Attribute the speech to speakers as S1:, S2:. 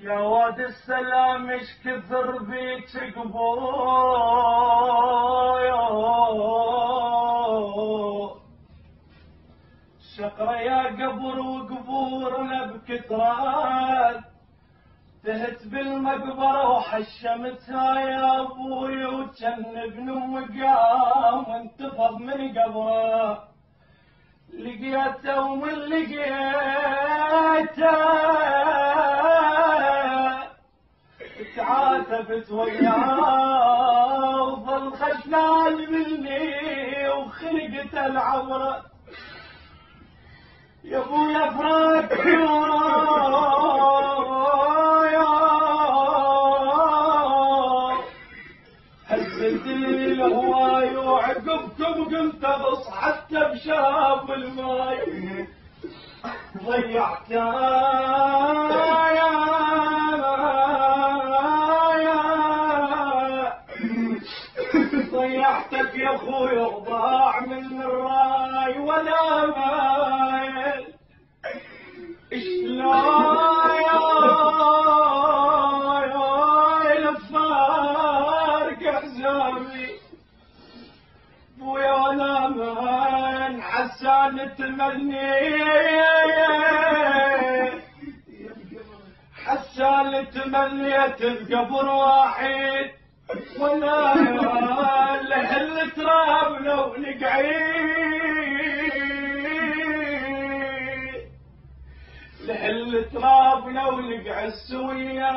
S1: يا واد السلام ايش كثر بيك قبور، شقرة يا قبر وقبورنا بكثرات، تهت بالمقبرة وحشمتها يا ابوي، وجن ابن مقام وانتفض من قبره، لقيته ومن لقيته تعاتبت وياه وظل خجلان مني وخلقت العبره، يا ابويا فراق هزت لي الهواي وعقبكم قمت اغص حتى بشاب الماي، ضيعتك يا اخوي وضاع من الراي ولا مايل، شلون يا الفارق احزامي بويا ولا من حسان تمني، حسان تمنيت بقبر واحد ولا لهل تراب لو نقعد، لهل تراب لو نقعد سويا